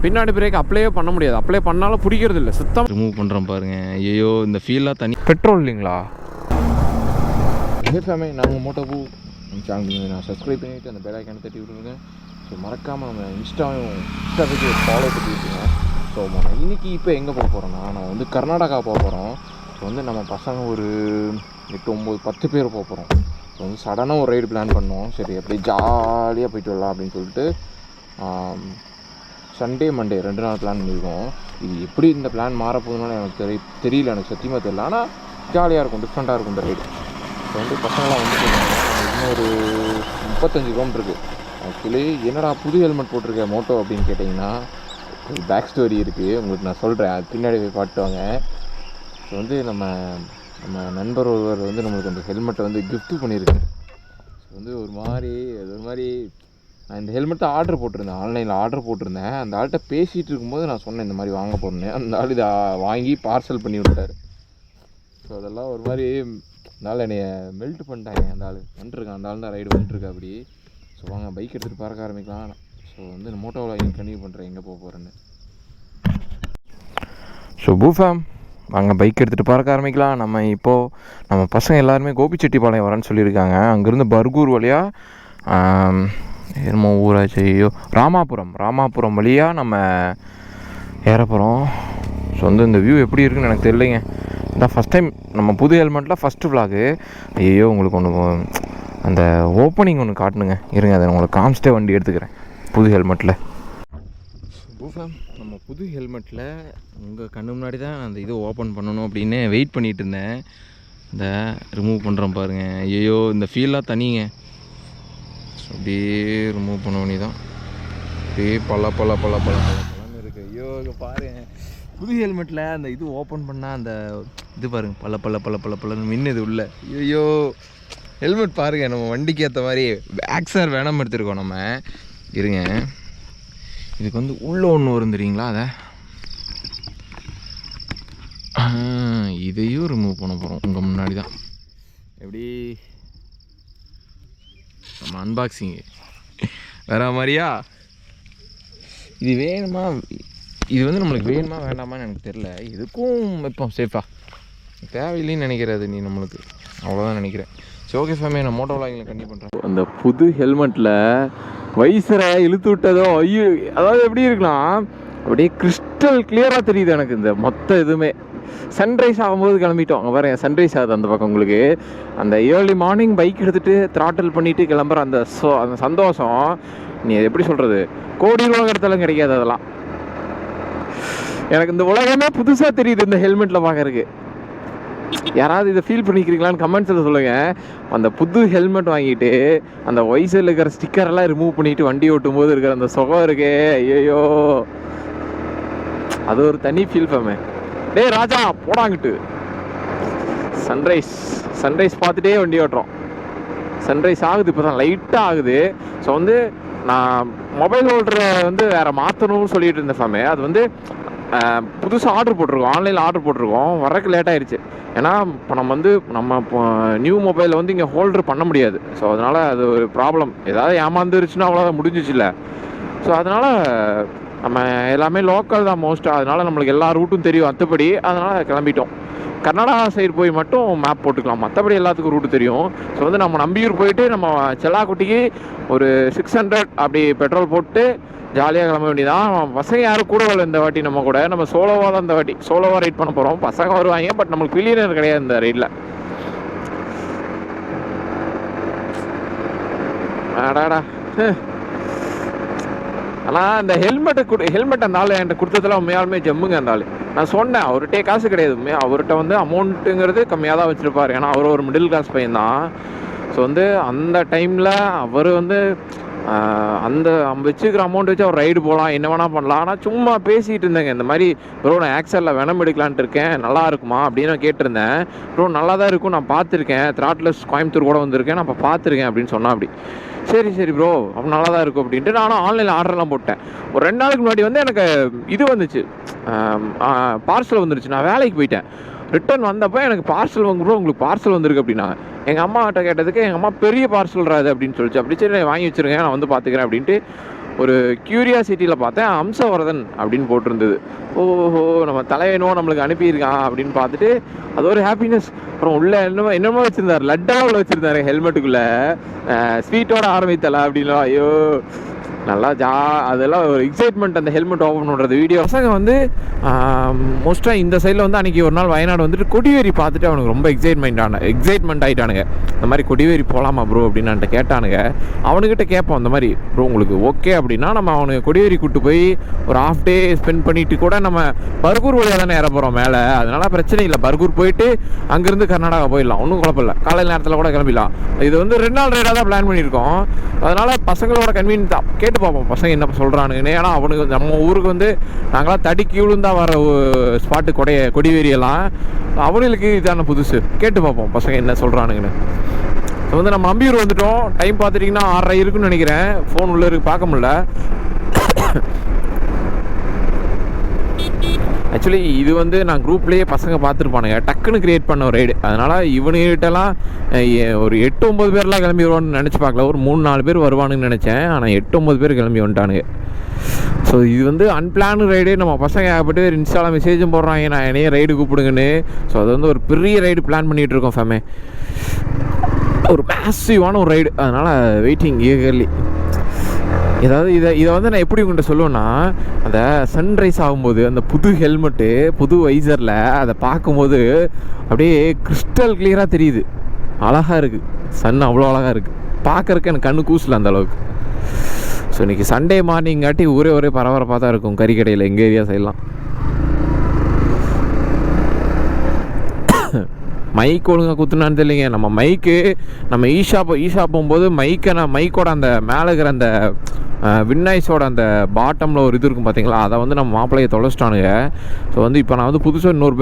பின்னாடி பிரேக் அப்ளையே பண்ண முடியாது. அப்ளை பண்ணாலும் பிடிக்கிறது இல்லை, சுத்தம் ரிமூவ் பண்ணுறோம் பாருங்கள். ஐயோ இந்த ஃபீல்லாம் தனி. பெட்ரோல் இல்லைங்களா? ஃபேமே நாங்கள் மோட்டோபூ சேனல் நான் சப்ஸ்கிரைப் பண்ணிவிட்டு அந்த பெல் ஐக்கானை தட்டி விட்டுருங்க. ஸோ மறக்காமல் நம்ம இன்ஸ்டாவுக்கு ஃபாலோ பண்ணிவிட்டுருங்க. ஸோ இன்றைக்கி இப்போ எங்கே போக போகிறோன்னா, நம்ம வந்து கர்நாடகா போக போகிறோம். ஸோ வந்து நம்ம பசங்க ஒரு 8, 9, 10 பேர் போக போகிறோம். ஸோ வந்து சடனாக ஒரு ரைடு பிளான் பண்ணோம். சரி அப்படியே ஜாலியாக போயிட்டு வரலாம் அப்படின்னு சொல்லிட்டு சண்டே மண்டே 2 நாள் பிளான் பண்ணியிருக்கோம். இது எப்படி இந்த பிளான் மாறப்போகுதுன்னு எனக்கு தெரியல, எனக்கு சத்தியமாக தெரியல. ஆனால் ஜாலியாக இருக்கும், டிஃப்ரெண்ட்டாக இருக்கும் இந்த ரைடு. இப்போ வந்து பசங்களாம் வந்து இன்னும் ஒரு 35 கிலோமீட்டருக்கு. ஆக்சுவலி என்னடா புது ஹெல்மெட் போட்டிருக்க மோட்டோ அப்படின்னு கேட்டிங்கன்னா, ஒரு பேக் ஸ்டோரி இருக்குது, உங்களுக்கு நான் சொல்கிறேன். அது பின்னாடி போய் பாட்டுவாங்க. ஸோ வந்து நம்ம நண்பர் ஒருவர் வந்து நம்மளுக்கு அந்த ஹெல்மெட்டை வந்து கிஃப்ட் பண்ணியிருக்காரு. ஸோ வந்து ஒரு மாதிரி நான் இந்த ஹெல்மெட்டை ஆர்டர் போட்டிருந்தேன், ஆன்லைனில் ஆர்டர் போட்டிருந்தேன். அந்த ஆள்கிட்ட பேசிகிட்டு இருக்கும்போது நான் சொன்னேன் இந்த மாதிரி வாங்க போகிறேன்னு. அந்த ஆள் இதை வாங்கி பார்சல் பண்ணி விட்டார். ஸோ அதெல்லாம் ஒரு மாதிரி அதனால் என்னைய மெல்ட் பண்ணிட்டாங்க. அந்த ஆள் வந்துட்டுருக்கான், அந்த ஆள் தான் ரைடு வந்துட்டுருக்கா அப்படி. ஸோ வாங்க பைக் எடுத்துகிட்டு பறக்க ஆரம்பிக்கலாம். ஸோ வந்து இந்த மோட்டோவில் கண்டினியூ பண்ணுறேன் எங்கே போக போகிறேன்னு. ஸோ பூஃபேம் வாங்க பைக் எடுத்துகிட்டு பறக்க ஆரம்பிக்கலாம். நம்ம பசங்க எல்லாருமே கோபிச்செட்டிப்பாளையம் வரேன்னு சொல்லியிருக்காங்க. அங்கேருந்து பர்கூர் வழியாக என்னமோ ஊராச்சு, ஐயோ ராமாபுரம் வழியாக நம்ம ஏற போகிறோம். ஸோ வந்து இந்த வியூ எப்படி இருக்குன்னு எனக்கு தெரியலைங்க. இதான் ஃபஸ்ட் டைம் நம்ம புது ஹெல்மெட்டில் ஃபஸ்ட்டு விலாகு. ஐயோ உங்களுக்கு ஒன்று அந்த ஓப்பனிங் ஒன்று காட்டணுங்க, இருங்க அதை உங்களுக்கு காமிச்சிட்டே வண்டி எடுத்துக்கிறேன். புது ஹெல்மெட்டில் பூஃபேம் நம்ம புது ஹெல்மெட்டில் உங்கள் கண்ணு முன்னாடி தான் அந்த இது ஓப்பன் பண்ணணும் அப்படின்னு வெயிட் பண்ணிகிட்டு இருந்தேன். இந்த ரிமூவ் பண்ணுறோம் பாருங்கள். ஐயோ இந்த ஃபீல்லாம் தனிங்க. அப்படியே ரிமூவ் பண்ண வேண்டி தான். அப்படியே பல்லன்னு இருக்குது. ஐயோ இங்கே பாருங்கள், புது ஹெல்மெட்டில் அந்த இது ஓப்பன் பண்ணால் அந்த இது பாருங்கள் பல்லன்னு மின்னுது உள்ள. ஐயோ ஹெல்மெட் பாருங்கள், நம்ம வண்டிக்கு ஏற்ற மாதிரி பேக்ஸார் வேணாம் எடுத்துருக்கோம் நம்ம. இருங்க இதுக்கு வந்து உள்ளே ஒன்று வரும் தெரியுங்களா, அதை இதையும் ரிமூவ் பண்ண போகிறோம் உங்கள் முன்னாடி தான். எப்படி நம்ம அன்பாக்சிங்கு வேற மாதிரியா? இது வேணுமா, இது வந்து நம்மளுக்கு வேணுமா வேண்டாமான்னு எனக்கு தெரில. இதுக்கும் வைப்போம் சேஃபாக, தேவையில்லைன்னு நினைக்கிறது நீ நம்மளுக்கு, அவ்வளோதான் நினைக்கிறேன். சரி ஓகே ஃபேமே, நான் மோட்டோ விலாகில் கண்டினியூ பண்ணுறேன். அந்த புது ஹெல்மெட்டில் வைசரை இழுத்து விட்டதோ ஐயோ, அதாவது எப்படி இருக்கலாம், அப்படியே கிறிஸ்டல் கிளியராக தெரியுது எனக்கு இந்த மொத்த இதுவுமே. சன்ரைஸ் ஆகும்போது கிளம்பிட்டோம். அங்கே பாருங்க சன்ரைஸ் ஆகுது அந்த பக்கம். உங்களுக்கு அந்த ஏர்லி மார்னிங் பைக் எடுத்துகிட்டு த்ராட்டில் பண்ணிவிட்டு கிளம்புற அந்த சந்தோஷம், நீ எப்படி சொல்கிறது, கோடி உலகத்தில் கிடைக்காது. அதெல்லாம் எனக்கு இந்த உலகமே புதுசாக தெரியுது இந்த ஹெல்மெட்டில் பார்க்கறதுக்கு. யாராவது இதை ஃபீல் பண்ணிக்கிறீங்களான்னு கமெண்ட்ஸில் சொல்லுங்கள். அந்த புது ஹெல்மெட் வாங்கிட்டு அந்த வைசரில் இருக்கிற ஸ்டிக்கரெல்லாம் ரிமூவ் பண்ணிவிட்டு வண்டி ஓட்டும் போது இருக்கிற அந்த சுகம் இருக்கே, ஐயோ அது ஒரு தனி ஃபீல் ஃபேமே. டே ராஜா போடாங்கிட்டு சன்ரைஸ் பார்த்துட்டே வண்டி ஓட்டுறோம். சன்ரைஸ் ஆகுது, இப்போ தான் லைட்டாக ஆகுது. ஸோ வந்து நான் மொபைல் ஹோல்டரை வந்து வேறு மாற்றணும்னு சொல்லிட்டு இருந்தேன் ஃபேமே. அது வந்து புதுசாக ஆர்டர் போட்டிருக்கோம், ஆன்லைனில் ஆர்டர் போட்டிருக்கோம், வரக்கு லேட் ஆகிடுச்சு. ஏன்னா இப்போ நம்ம நியூ மொபைலில் வந்து இங்கே ஹோல்டர் பண்ண முடியாது. ஸோ அதனால் அது ஒரு ப்ராப்ளம். ஏதாவது ஏமாந்துருச்சுன்னா அவ்வளோதான், முடிஞ்சிச்சுல்ல. ஸோ அதனால் நம்ம எல்லாமே லோக்கல் தான் மோஸ்ட்டாக, அதனால் நம்மளுக்கு எல்லா ரூட்டும் தெரியும் அத்தபடி. அதனால் கிளம்பிட்டோம். கர்நாடகா சைடு போய் மட்டும் மேப் போட்டுக்கலாம், மற்றபடி எல்லாத்துக்கும் ரூட்டு தெரியும். ஸோ வந்து நம்ம நம்பியூர் போயிட்டு நம்ம செல்லாக்குட்டிக்கு ஒரு 600 அப்படி பெட்ரோல் போட்டு ஜாலியாக கிளம்ப வேண்டியதான். பசங்க யாரும் கூட வரல இந்த வாட்டி, நம்ம சோலோவாக தான் இந்த வாட்டி சோலோவாக ரைட் பண்ண போகிறோம். பசங்க வருவாங்க, பட் நம்மளுக்கு கிளியர் கிடையாது இந்த ரைடில். ஆடாடா ஆனால் இந்த ஹெல்மெட் அந்த ஆள் என்கிட்ட கொடுத்ததெல்லாம் உண்மையாலுமே ஜம்முங்க. அந்த ஆள் நான் சொன்னேன், அவர்கிட்டே காசு கிடையாது, அவர்கிட்ட வந்து அமௌண்ட்டுங்கிறது கம்மியாக தான் வச்சுருப்பார். ஏன்னா அவர் ஒரு மிடில் கிளாஸ் பையன் தான். ஸோ வந்து அந்த டைமில் அவர் வந்து அந்த வச்சுக்கிற அமௌண்ட் வச்சு அவர் ரைடு போகலாம், என்ன வேணால் பண்ணலாம். ஆனால் சும்மா பேசிகிட்டு இருந்தேங்க, இந்த மாதிரி ப்ரோ நான் ஆக்சலில் வெனம் எடுக்கலான்ட்டு இருக்கேன், நல்லா இருக்குமா அப்படின்னு நான் கேட்டிருந்தேன். ப்ரோ நல்லா தான் இருக்கும், நான் பார்த்துருக்கேன், த்ராட்லெஸ் கோயம்புத்தூர் கூட வந்திருக்கேன், நான் இப்போ பார்த்துருக்கேன் அப்படின்னு சொன்னால். அப்படி சரி ப்ரோ அப்போ நல்லா தான் இருக்கும் அப்படின்ட்டு நானும் ஆன்லைனில் ஆர்டர்லாம் போட்டேன். ஒரு 2 நாளுக்கு முன்னாடி வந்து எனக்கு இது வந்துச்சு, பார்சல் வந்துருச்சு. நான் வேலைக்கு போயிட்டேன், ரிட்டர்ன் வந்தப்போ எனக்கு பார்சல் வாங்குறோம், உங்களுக்கு பார்சல் வந்திருக்கு அப்படின்னா. எங்கள் அம்மாட்ட கேட்டதுக்கு எங்கள் அம்மா பெரிய பார்சல் ராது அப்படின்னு சொல்லிச்சு. அப்படி சரி வாங்கி வச்சுருங்க, நான் வந்து பார்த்துக்கிறேன் அப்படின்ட்டு ஒரு கியூரியாசிட்டியில் பார்த்தேன், அம்சவரதன் அப்படின்னு போட்டிருந்தது. ஓஹோ, நம்ம தலைவனோ நம்மளுக்கு அனுப்பியிருக்கான் அப்படின்னு பார்த்துட்டு அது ஒரு ஹாப்பினஸ். அப்புறம் உள்ள என்னமோ வச்சுருந்தார், லட்டாக உள்ள வச்சுருந்தாரு ஹெல்மெட்டுக்குள்ளே, ஸ்வீட்டோட ஆரம்பித்தல அப்படின்லாம். ஐயோ நல்லா அதெல்லாம் ஒரு எக்ஸைட்மெண்ட் அந்த ஹெல்மெட் ஓப்பன் பண்ணுறது வீடியோ. பசங்க வந்து மோஸ்ட்டாக இந்த சைடில் வந்து அன்றைக்கி ஒரு நாள் வயநாடு வந்துட்டு கொடிவேரி பார்த்துட்டு அவனுக்கு ரொம்ப எக்ஸைட்மெண்ட் ஆகிட்டானுங்க. இந்த மாதிரி கொடிவேரி போகலாமா ப்ரோ அப்படின்னு என்கிட்ட கேட்டானுங்க. அவனுக்கிட்ட கேட்போம் இந்த மாதிரி, ப்ரோ உங்களுக்கு ஓகே அப்படின்னா நம்ம அவனுக்கு கொடிவேரி கூப்பிட்டு போய் ஒரு ஹாஃப் டே ஸ்பெண்ட் பண்ணிவிட்டு கூட நம்ம பர்கூர் வழியாக தானே ஏற போகிறோம் மேலே, அதனால் பிரச்சனை இல்லை. பர்கூர் போயிட்டு அங்கேருந்து கர்நாடகா போயிடலாம், ஒன்றும் குழப்பம் இல்லை. காலையில் நேரத்தில் கூட கிளம்பிடலாம். இது வந்து 2 நாள் ரைடாக தான் பிளான் பண்ணியிருக்கோம். அதனால் பசங்களோட கன்வீனியன்ஸ் தான் கேட்டு பார்ப்போம் பசங்க என்ன சொல்கிறானுங்கன்னு. ஏன்னா அவனுக்கு நம்ம ஊருக்கு வந்து நாங்களாம் தடிக்கி விழுந்தா வர ஸ்பாட்டு கொடிவேரியெல்லாம், அவனுக்கு இதான புதுசு. கேட்டு பார்ப்போம் பசங்க என்ன சொல்கிறானுங்கன்னு. ஸோ வந்து நம்ம அம்பியூர் வந்துட்டோம். டைம் பார்த்துட்டிங்கன்னா 6:30 இருக்குன்னு நினைக்கிறேன். ஃபோன் உள்ளே இருக்கு, பார்க்க முடியல. ஆக்சுவலி இது வந்து நான் குரூப்லேயே பசங்க பார்த்துருப்பானுங்க, டக்குன்னு க்ரியேட் பண்ண ஒரு ரைடு. அதனால் இவனுகிட்டலாம் ஒரு 8-9 பேர்லாம் கிளம்பி வருவான்னு நினச்சி பார்க்கல. ஒரு 3-4 பேர் வருவானுன்னு நினச்சேன். ஆனால் 8-9 பேர் கிளம்பி வந்துட்டானுங்க. ஸோ இது வந்து அன்பிளான் ரைடு. நம்ம பசங்க ஏகப்பட்டு இன்ஸ்டாவில் மெசேஜும் போடுறாங்க, நான் என்னையே ரைடு கூப்பிடுங்கன்னு. ஸோ அது வந்து ஒரு பெரிய ரைடு பிளான் பண்ணிகிட்டு இருக்கோம் ஃபேமே, ஒரு மேசிவான ஒரு ரைடு. அதனால் வெயிட்டிங் ஈகர்லி. ஏதாவது இதை வந்து நான் எப்படி உங்கள்கிட்ட சொல்லுவேன்னா, அந்த சன்ரைஸ் ஆகும்போது அந்த புது ஹெல்மெட்டு புது வைசரில் அதை பார்க்கும்போது அப்படியே கிறிஸ்டல் கிளியராக தெரியுது. அழகாக இருக்குது, சன் அவ்வளோ அழகாக இருக்குது பார்க்குறக்கு. எனக்கு கண்ணு கூசல அந்த அளவுக்கு. ஸோ இன்றைக்கி சண்டே மார்னிங்காட்டி ஒரே பரபரப்பாக தான் இருக்கும் கறிக்கடையில் எங்கள் ஏரியா சைட்லாம். மைக் ஒழுங்காக குத்துனான்னு தெரியலைங்க. நம்ம மைக்கு நம்ம ஈஷா போகும்போது மைக்கோட அந்த மேலே இருக்கிற அந்த வின்னாய்ஸோட அந்த பாட்டமில் ஒரு இது இருக்கும் பார்த்தீங்களா, அதை வந்து நம்ம மாப்பிள்ளையை தொலைச்சிட்டானுங்க. ஸோ வந்து இப்போ நான் வந்து புதுசாக இன்னொரு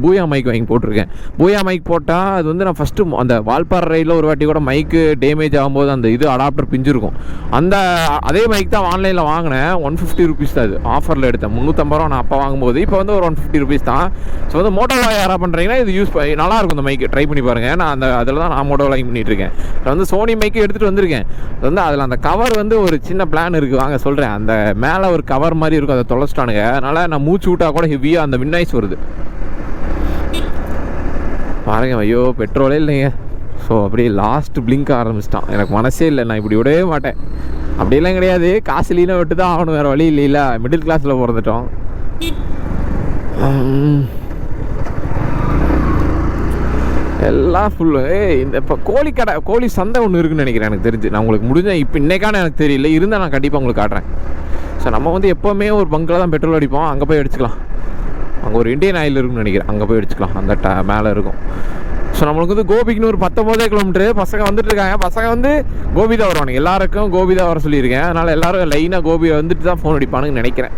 பூயா மைக் வாங்கி போட்டிருக்கேன். பூயா மைக் போட்டால் அது வந்து நான் ஃபஸ்ட்டு அந்த வால்பாறை ரைடில் ஒரு வாட்டி கூட மைக்கு டேமேஜ் ஆகும்போது அந்த இது அடாப்டர் பிஞ்சிருக்கும். அதே மைக் தான் ஆன்லைனில் வாங்கினேன். 150 ருபீஸ் தான். அது ஆஃபரில் எடுத்தேன். 350 ரூபா நான் அப்போ வாங்கும்போது. இப்போ வந்து ஒரு 150 ருபீஸ் தான். ஸோ வந்து மோட்டோவில் யாராக பண்ணுறீங்கன்னா இது யூஸ் பண்ணி நல்லாயிருக்கும். இந்த மைக்கு ட்ரை பண்ணி பாருங்கள். நான் அதில் தான் நான் மோட்டோவில் லைக் பண்ணிகிட்ருக்கேன். இப்போ வந்து சோனி மைக்கு எடுத்துகிட்டு வந்திருக்கேன். வந்து அதில் அந்த கவர் வந்து ஒரு சின்ன பிளான் இருக்குது, வாங்க சொல்கிறேன். அந்த மேலே ஒரு கவர் மாதிரி இருக்கும், அதை தொலைச்சிட்டானுங்க. அதனால் நான் மூச்சு விட்டால் கூட ஹெவியாக அந்த வின்னாய்ஸ் வருது பாருங்க. ஐயோ பெட்ரோலே இல்லைங்க. ஸோ அப்படியே லாஸ்ட் பிளிங்க் ஆரம்பிச்சிட்டான். எனக்கு மனசே இல்லை, நான் இப்படி விடவே மாட்டேன். அப்படியெல்லாம் கிடையாது, காசு இல்லைன்னா விட்டு தான் ஆகணும், வேறு வழி இல்லைல்ல. மிடில் கிளாஸில் பிறந்துட்டோம். எல்லாம் ஃபுல்லு. இந்த இப்போ கோழி சந்தை ஒன்று இருக்குன்னு நினைக்கிறேன் எனக்கு தெரிஞ்சு. நான் உங்களுக்கு முடிஞ்சேன் இப்போ இன்னைக்கான எனக்கு தெரியல, இருந்தால் நான் கண்டிப்பாக உங்களுக்கு காட்டுறேன். ஸோ நம்ம வந்து எப்போவுமே ஒரு பங்கில் தான் பெட்ரோல் அடிப்போம், அங்கே போய் அடிச்சுக்கலாம். அங்கே ஒரு இண்டியன் ஆயில் இருக்குன்னு நினைக்கிறேன், அங்கே போய் அடிச்சுக்கலாம். அந்த மேலே இருக்கும். ஸோ நம்மளுக்கு வந்து கோபிக்குன்னு ஒரு 19 கிலோமீட்டரு. பசங்க வந்துட்டு இருக்காங்க. பசங்க வந்து கோபி தான் வருவானுங்க. எல்லாருக்கும் கோபி தான் வர சொல்லியிருக்கேன். அதனால் எல்லோரும் லைனாக கோபி வந்துட்டு தான் ஃபோன் அடிப்பானுன்னு நினைக்கிறேன்.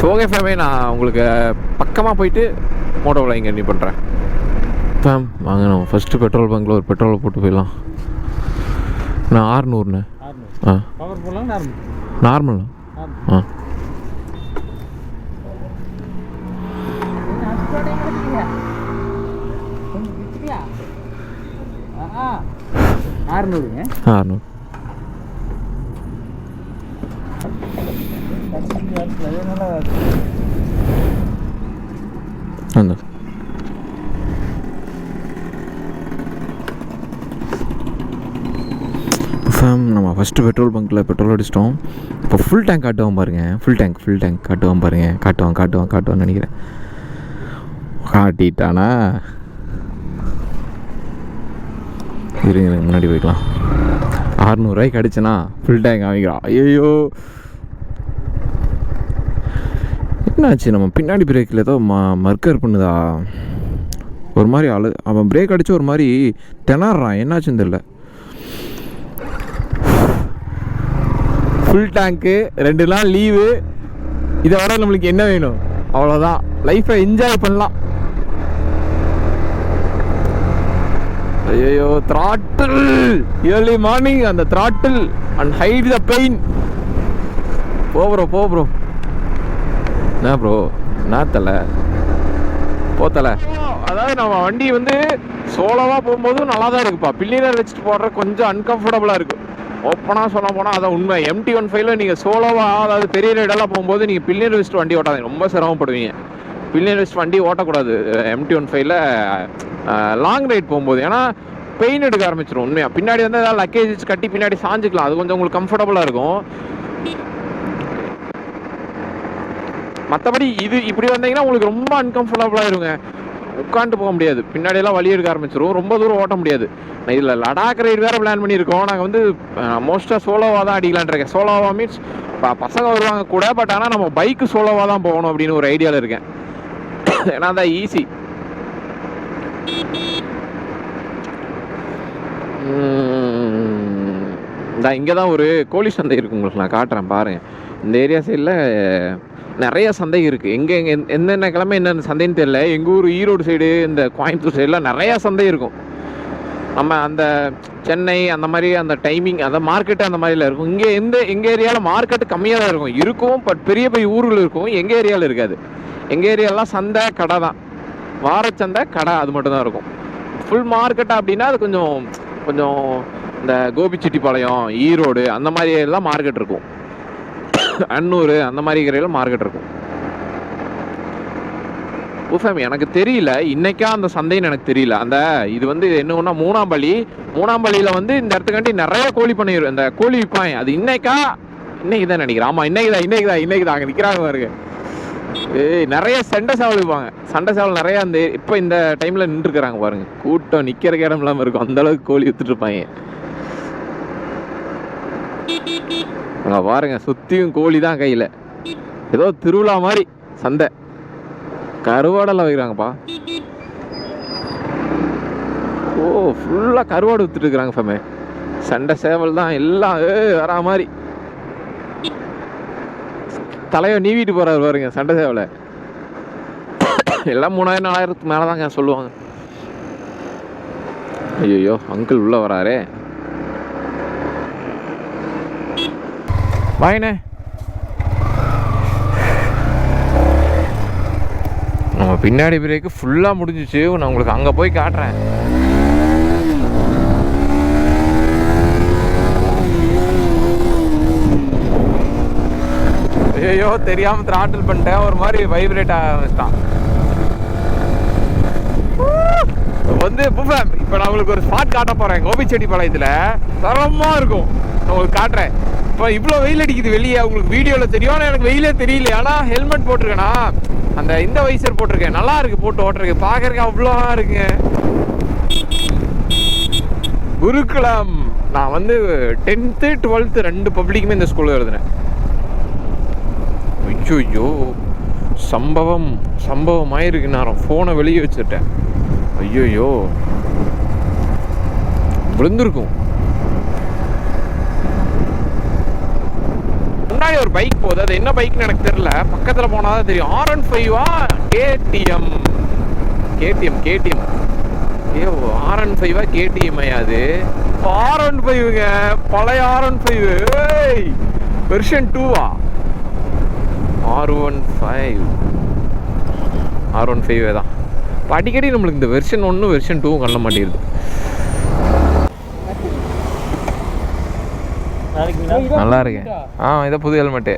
சோகே ஃபேமே நான் உங்களுக்கு பக்கமாக போயிட்டு மோட்டோவில் இங்கே என்ன பண்ணுறேன் ஃபேம். வாங்க நம்ம ஃபஸ்ட்டு பெட்ரோல் பங்கில் ஒரு பெட்ரோலை போட்டு போயிடலாம். நான் 600ண்ணே. நார்மல். ஆ ஆறுநூறுங்க. 600. அந்த ஃபேம் நம்ம ஃபஸ்ட்டு பெட்ரோல் பங்க்கில் பெட்ரோல் அடிச்சிட்டோம். இப்போ ஃபுல் டேங்க் காட்டுவான் பாருங்கள். ஃபுல் டேங்க் காட்டுவான் பாருங்கள். காட்டுவான்னு நினைக்கிறேன். காட்டிட்டானா இருங்க முன்னாடி போய்க்கலாம். 600 ரூபாய்க்கு அடிச்சேன்னா ஃபுல் டேங்க் வாங்கிக்கிறான். ஐயோ என்னாச்சு, நம்ம பின்னாடி பிரேக்கில் ஏதோ மர்க்கர் பண்ணுதா ஒரு மாதிரி அவன் பிரேக் அடித்து ஒரு மாதிரி திணறான். என்னாச்சுன்னு தெரியல. ஃபுல் டேங்க்கு, 2 நாள் லீவு, இதை விட நம்மளுக்கு என்ன வேணும்? அவ்வளோதான், லைஃப்பை என்ஜாய் பண்ணலாம். ஐயோ த்ராட்டில், ஏர்லி மார்னிங் அந்த throttle and height the pain. போ ப்ரோ என்ன ப்ரோ, என்ன தலை போத்தலை. அதாவது நம்ம வண்டி வந்து சோலோவாக போகும்போதும் நல்லா தான் இருக்குப்பா. பில்லியனர் வச்சுட்டு போடுற கொஞ்சம் அன்கம்ஃபர்டபுளாக இருக்குது. ஓப்பனாக சொல்ல போனால் அதான் உண்மை. MT-15 நீங்கள் சோலோவாக அதாவது பெரிய ரைடெல்லாம் போகும்போது நீங்கள் பில்லியன் ட்விஸ்ட் வண்டி ஓட்டாதீங்க, ரொம்ப சிரமப்படுவீங்க. பில்லியன் ட்விஸ்ட் வண்டி ஓட்டக்கூடாது MT-15 லாங் ரைட் போகும்போது. ஏன்னா பெயின் எடுக்க ஆரம்பிச்சிடும் உண்மையாக. பின்னாடி வந்து ஏதாவது லக்கேஜ் கட்டி பின்னாடி சாஞ்சிக்கலாம், அது கொஞ்சம் உங்களுக்கு கம்ஃபர்டபுளாக இருக்கும். மற்றபடி இது இப்படி வந்தீங்கன்னா உங்களுக்கு ரொம்ப அன்கம்ஃபர்டபுளாக இருங்க, உட்காந்து போக முடியாது, பின்னாடியெல்லாம் வலி எடுக்க ஆரம்பிச்சிடும், ரொம்ப தூரம் ஓட்ட முடியாது. இதில் லடாக் ரைடு வேறு பிளான் பண்ணியிருக்கோம். நாங்கள் வந்து மோஸ்ட்டாக சோலோவாக தான் அடிக்கலான் இருக்கேன். சோலோவாக மீன்ஸ் பசங்க வருவாங்க கூட, பட் ஆனால் நம்ம பைக்கு சோலோவாக தான் போகணும் அப்படின்னு ஒரு ஐடியாவில் இருக்கேன். ஏன்னா தான் ஈஸி. இங்கே தான் ஒரு கோழி சந்தை இருக்குது, உங்களுக்கு நான் காட்டுறேன் பாருங்கள். இந்த ஏரியா சைடில் நிறைய சந்தை இருக்குது. எங்கே என்னென்ன கிழமை என்னென்ன சந்தைன்னு தெரியல. எங்கள் ஊர் ஈரோடு சைடு இந்த கோயம்புத்தூர் சைடில் நிறையா சந்தை இருக்கும். நம்ம அந்த சென்னை அந்த மாதிரி அந்த டைமிங் அந்த மார்க்கெட்டு அந்த மாதிரிலாம் இருக்கும். இங்கே எங்கள் ஏரியாவில் மார்க்கெட்டு கம்மியாக தான் இருக்கும், பட் பெரிய பெரிய ஊர்கள் இருக்கும். எங்கள் ஏரியாவில் இருக்காது. எங்கள் ஏரியாலாம் சந்தை கடை தான், வாரச்சந்தை கடை அது மட்டும் தான் இருக்கும். ஃபுல் மார்க்கெட்டாக அப்படின்னா அது கொஞ்சம் இந்த கோபிச்செட்டிப்பாளையம், ஈரோடு அந்த மாதிரி எல்லாம் மார்க்கெட் இருக்கும். அன்னூர் அந்த மாதிரி ஏரியாவில் மார்க்கெட் இருக்கும். ஊஃபேம் எனக்கு தெரியல, இன்னைக்கா அந்த சந்தைன்னு எனக்கு தெரியல. அந்த இது வந்து என்ன ஒன்றா மூணாம்பள்ளியில் வந்து இந்த இடத்துக்காண்டி நிறைய கோழி பண்ணை இந்த கோழி விற்பாங்க. அது இன்னைக்கு தான் நினைக்கிறேன். ஆமாம் இன்னைக்கு தான் அங்கே நிற்கிறாங்க பாருங்க. நிறைய சண்டை சேவல் விற்பாங்க. சண்டை சேவல் நிறையா அந்த இப்போ இந்த டைமில் நின்றுருக்குறாங்க பாருங்க. கூட்டம் நிற்கிறக்கு இடம் இல்லாமல் இருக்கும், அந்தளவுக்கு கோழி விற்றுட்டு இருப்பாங்க. அங்கே பாருங்க சுற்றியும் கோழி தான் கையில், ஏதோ திருவிழா மாதிரி சந்தை. கருவாடெல்லாம் வைக்கிறாங்கப்பா. ஓ ஃபுல்லாக கருவாடு விற்றுட்டு இருக்கிறாங்க ஃபேமே. சண்டை சேவல் தான் எல்லாம் வரா மாதிரி. தலையை நீவிட்டு போகிறாரு பாருங்க சண்டை சேவலை. எல்லாம் 3000-4000 மேலே தாங்க சொல்லுவாங்க. ஐயோ அங்கிள் உள்ளே வராரே. வாயினே, நம்ம பின்னாடி பிரேக்கு ஃபுல்லாக முடிஞ்சிச்சு. நான் உங்களுக்கு அங்கே போய் காட்டுறேன். ஐயோ தெரியாமல் த்ராட்டில் பண்ணிட்டேன், ஒரு மாதிரி வைப்ரேட் ஆரம்பிச்சிட்டான். வந்து இப்போ நான் உங்களுக்கு ஒரு ஸ்பாட் காட்ட போகிறேன். கோபிச்செட்டிப்பாளையத்தில் தரமாக இருக்கும், நான் உங்களுக்கு காட்டுறேன். இப்போ இவ்வளோ வெயில் அடிக்குது வெளியே, உங்களுக்கு வீடியோவில் தெரியும். ஆனால் எனக்கு வெயிலே தெரியல. ஆனால் ஹெல்மெட் போட்டிருக்கேனா, அந்த இந்த வைசர் போட்டிருக்கேன், நல்லா இருக்குது போட்டு ஓட்டுறதுக்கு. பார்க்கறதுக்கு அவ்வளோ இருக்குங்க. குருகுலம் நான் வந்து 10th 12th 2 பப்ளிக்குமே இந்த ஸ்கூலில் எழுதுனேன். ஐயோ சம்பவம் ஆயிருக்கு. நான் ஃபோனை வெளியே வச்சுட்டேன். ஐயோ விழுந்திருக்கும். முன்னாடி ஒரு பைக் போகுது, அது என்ன பைக்னு எனக்கு தெரியல, பக்கத்தில் போனால் தான் தெரியும். R15 KTM ஏ R15 KTM அது R15ங்க, பழைய R15 வெர்ஷன் 2 R15 தான். இப்போ அடிக்கடி நம்மளுக்கு இந்த வெர்ஷன் 1 வெர்ஷன் 2 கண்ண மாட்டேங்குது. நல்லா இருக்கேன். இதை புது ஹெல்மெட்டு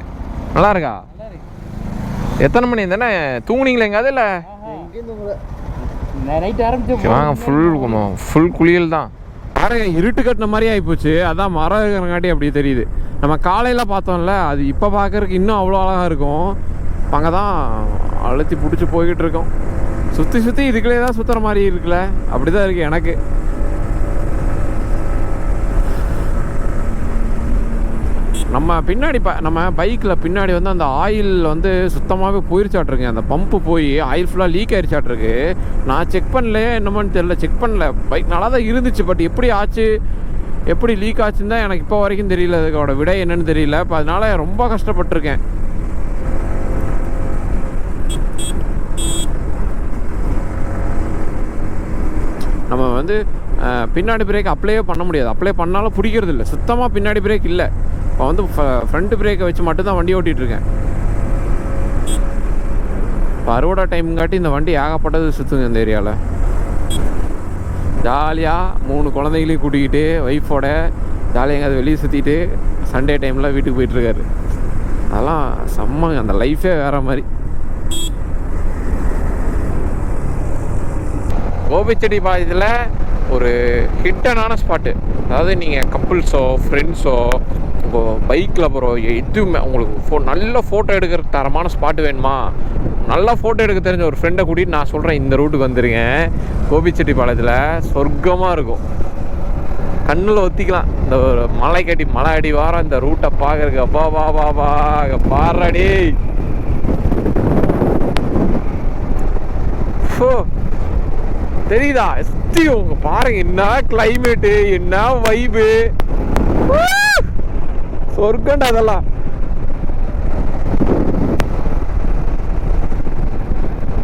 நல்லா இருக்கா? எத்தனை மணி தானே தூங்குனீங்களே எங்காவது? இல்லை வாங்க, ஃபுல் குளியல் தான். பாருங்க இருட்டு கட்டின மாதிரி ஆகிப்போச்சு. அதான் மரம் இருக்கிறங்காட்டி அப்படி தெரியுது. நம்ம காலையில் பார்த்தோம்ல, அது இப்போ பார்க்கறதுக்கு இன்னும் அவ்வளோ அழகாக இருக்கும். அங்கே தான் அழுத்தி பிடிச்சி போய்கிட்டு இருக்கோம். சுற்றி இதுக்குள்ளே தான் சுற்றுற மாதிரி இருக்குல்ல, அப்படி தான் இருக்குது எனக்கு. நம்ம பின்னாடி நம்ம பைக்கில் பின்னாடி வந்து அந்த ஆயில் வந்து சுத்தமாகவே போயிருச்சாட்ருக்கு. அந்த பம்பு போய் ஆயில் ஃபுல்லாக லீக் ஆயிடுச்சாட்ருக்கு. நான் செக் பண்ணல, என்னமோன்னு தெரியல, செக் பண்ணல. பைக் நல்லா தான் இருந்துச்சு, பட் எப்படி லீக் ஆச்சுன்னு தான் எனக்கு இப்போ வரைக்கும் தெரியல. அதுக்கோட விடை என்னன்னு தெரியல. இப்போ அதனால ரொம்ப கஷ்டப்பட்டிருக்கேன். நம்ம வந்து பின்னாடி பிரேக் அப்ளை பண்ண முடியாது. அப்ளை பண்ணாலும் பிடிக்கிறது இல்லை, சுத்தமாக பின்னாடி பிரேக் இல்லை. இப்போ வந்து ஃப்ரண்ட் பிரேக்கை வச்சு மட்டும்தான் வண்டி ஓட்டிகிட்ருக்கேன். இப்போ அறுவடை டைம்காட்டி இந்த வண்டி ஏகப்பட்டது சுற்றுங்க இந்த ஏரியாவில். ஜாலியாக 3 குழந்தைகளையும் கூட்டிக்கிட்டு ஒய்ஃபோட ஜாலியாக எங்கேயாவது வெளியே சுற்றிட்டு சண்டே டைமில் வீட்டுக்கு போயிட்டுருக்காரு. அதெல்லாம் செம்ம, அந்த லைஃபே வேறு மாதிரி. கோபிச்செட்டிப்பாளையத்தில் ஒரு ஹிட்டனான ஸ்பாட்டு. அதாவது நீங்கள் கப்புள்ஸோ ஃப்ரெண்ட்ஸோ உங்கள் பைக்கில் போகிறோம் எதுவுமே உங்களுக்கு நல்ல ஃபோட்டோ எடுக்கிற தரமான ஸ்பாட்டு வேணுமா, நல்லா ஃபோட்டோ எடுக்க தெரிஞ்ச ஒரு ஃப்ரெண்டை கூட்டிகிட்டு நான் சொல்கிறேன் இந்த ரூட்டுக்கு வந்துருங்க. கோபிச்செட்டிப்பாளையத்தில் சொர்க்கமாக இருக்கும், கண்ணில் ஒத்திக்கலாம். இந்த ஒரு மலை அடி வாரம் இந்த ரூட்டை பார்க்கறதுக்கு அப்பா வா வா வா பாடுறாடி. தெரியுதா உங்க பாருங்க, என்ன கிளைமேட்டு, என்ன வைபு, சொர்க்கண்டா அதெல்லாம்.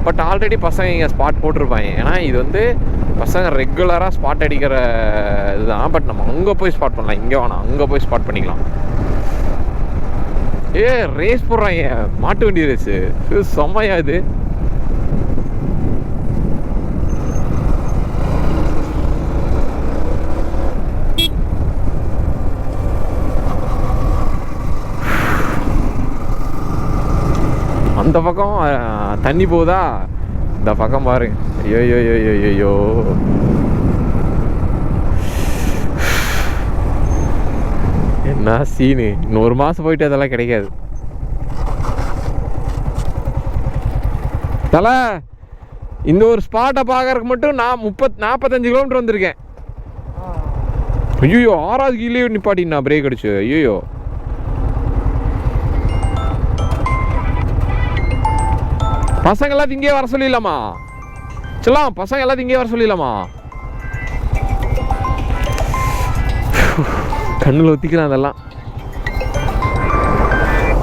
பட் ஆல்ரெடி பசங்க இங்கே ஸ்பாட் போட்டிருப்பாங்க. ஏன்னா இது வந்து பசங்க ரெகுலராக ஸ்பாட் அடிக்கிற இதுதான். பட் நம்ம அங்கே போய் ஸ்பாட் பண்ணலாம், இங்கே வேணாம், அங்கே போய் ஸ்பாட் பண்ணிக்கலாம். ரேஸ் போடுறாங்க, மாட்டு வண்டி ரேஸு, செம்மையா இது. அந்த பக்கம் தண்ணி போகுதா, இந்த பக்கம் பாருங்க. ஐயோ என்ன சீனு. இன்னும் 1 மாதம் போயிட்டு அதெல்லாம் கிடைக்காது தலை. இந்த ஒரு ஸ்பாட்டை பார்க்கறதுக்கு மட்டும் நான் 45 கிலோமீட்டர் வந்திருக்கேன். ஐயோ 6வது கீழே நிப்பாட்டினா பிரேக் அடிச்சு. ஐயோ பசங்க எல்லாத்தையும் இங்கே வர சொல்லிடலாமா? சொல்லலாம், பசங்க எல்லாத்தையும் இங்கே வர சொல்லிடலாமா? கண்ணில் ஒத்திக்கிறேன் அதெல்லாம்.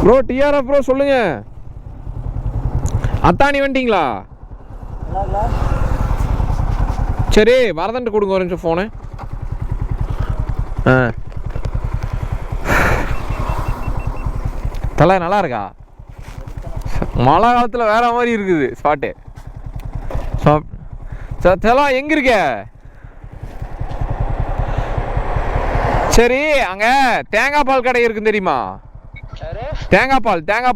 ப்ரோ டிஆர்எஃப் ப்ரோ சொல்லுங்க. அத்தானி வந்துட்டீங்களா? சரி வரதன்ட்டு கொடுங்க ஒரு நிமிஷம் ஃபோனு. தலை நல்லா இருக்கா? மழை காலத்தில் வேற மாதிரி இருக்குது ஸ்பாட்டு. தலம் எங்க இருக்க? சரி அங்க தேங்காய் பால் கடை இருக்கு தெரியுமா? தேங்காய்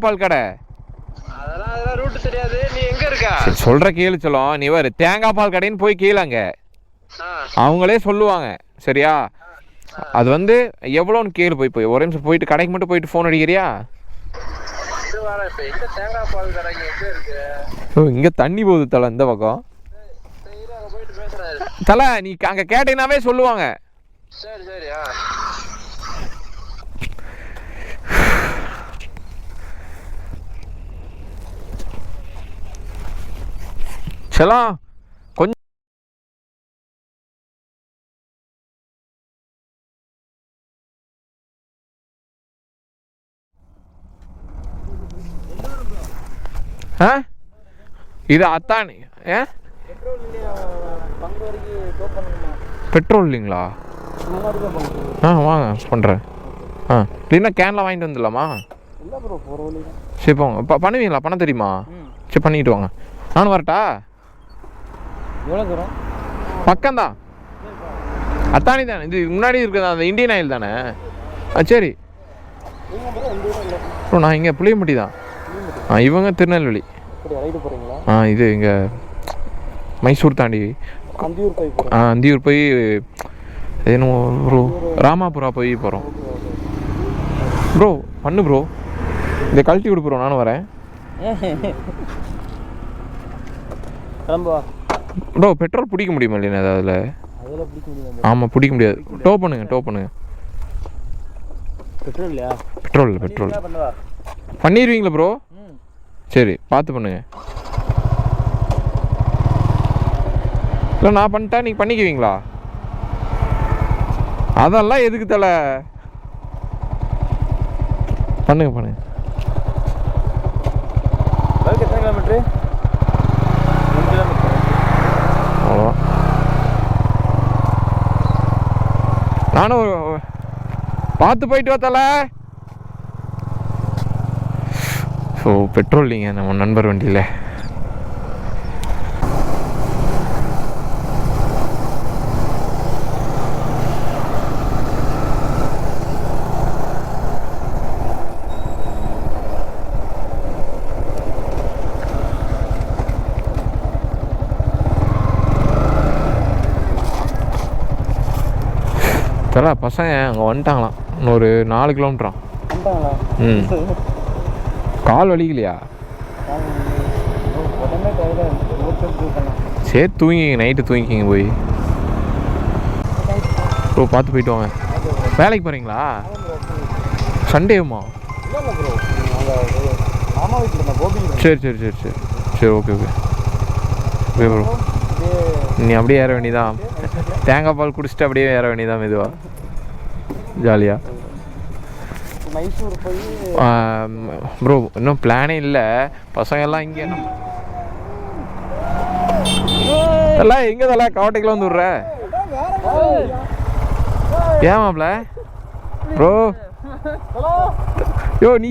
பால் கடை. அதெல்லாம் ரூட் தெரியாது. நீ எங்க இருக்க? சொல்ற கேளு சொல்லும். நீ வரு தேங்காய் பால் கடைன்னு போய் கேளுங்க, அவங்களே சொல்லுவாங்க. சரியா? அது வந்து எவ்வளோன்னு கேளு. போய் ஒரு நிமிஷம் போயிட்டு கடைக்கு மட்டும் போயிட்டு ஃபோன் அடிக்கிறியா? இங்க தண்ணி போகுது தலை இந்த பக்கம். தலை நீ அங்க கேட்டீங்கன்னாவே சொல்லுவாங்க. சரி சரி. செல்லாம் கொஞ்சம் இது அத்தானி. பெட்ரோல் இல்லைங்களா? வாங்க பண்ணுறேன். இல்லைன்னா கேனில் வாங்கிட்டு வந்துடலாமா? சரி போங்க. பண்ணுவீங்களா? பண்ண தெரியுமா? சரி பண்ணிக்கிட்டு வாங்க. நானும் வரட்டா? பக்கம்தான், அத்தானி தானே. இது முன்னாடி இருக்குது அந்த இந்தியன் ஆயில் தானே? சரி ப்ரோ நான் இங்கே புளியம்பட்டி தான். இவங்க திருநெல்வேலி. இது இங்கே மைசூர் தாண்டி அந்தியூர் போய் என்ன ப்ரோ ராமாபுரா போய் போகிறோம். ப்ரோ பண்ணு ப்ரோ, இதை கழட்டி விடு ப்ரோ, நானும் வரேன். ப்ரோ பெட்ரோல் பிடிக்க முடியுமா இல்லைன்னா அதில்? ஆமாம் பிடிக்க முடியாது. டோ பண்ணுங்க. பெட்ரோல் பண்ணிடுவீங்களா ப்ரோ? சரி பார்த்து பண்ணுங்க. இல்லை நான் பண்ணிட்டா நீங்கள் பண்ணிக்குவீங்களா? அதெல்லாம் எதுக்கு தலை, பண்ணுங்க. அவ்வளோ நானும் பார்த்து போயிட்டு வா தலை. ஸோ பெட்ரோல் இல்லைங்க நம்ம நண்பர் வண்டியில். தல பசங்க அங்கே வந்துட்டாங்களாம். இன்னொரு 4 கிலோமீட்டரா. ம். கால் வலிக்கலையா? சரி தூங்கிங்க, நைட்டு தூங்கிக்கிங்க போய். ப்ரோ பார்த்து போயிட்டு வாங்க. வேலைக்கு போகிறீங்களா? சண்டேவுமா? சரி சரி சரி சரி சரி ஓகே ஓகே ஓகே ப்ரோ. நீ அப்படியே ஏற வேண்டியதான். தேங்காய் பால் குடிச்சிட்டு அப்படியே ஏற வேண்டியதான் மெதுவா ஜாலியாக. ப்ரோ இன்னும் பிளானே இல்லை. பசங்க எல்லாம் இங்கே எல்லாம் எங்கே தலை கவட்டைக்குள்ள வந்து விட்ற? ஏமாப்ல ப்ரோ யோ நீ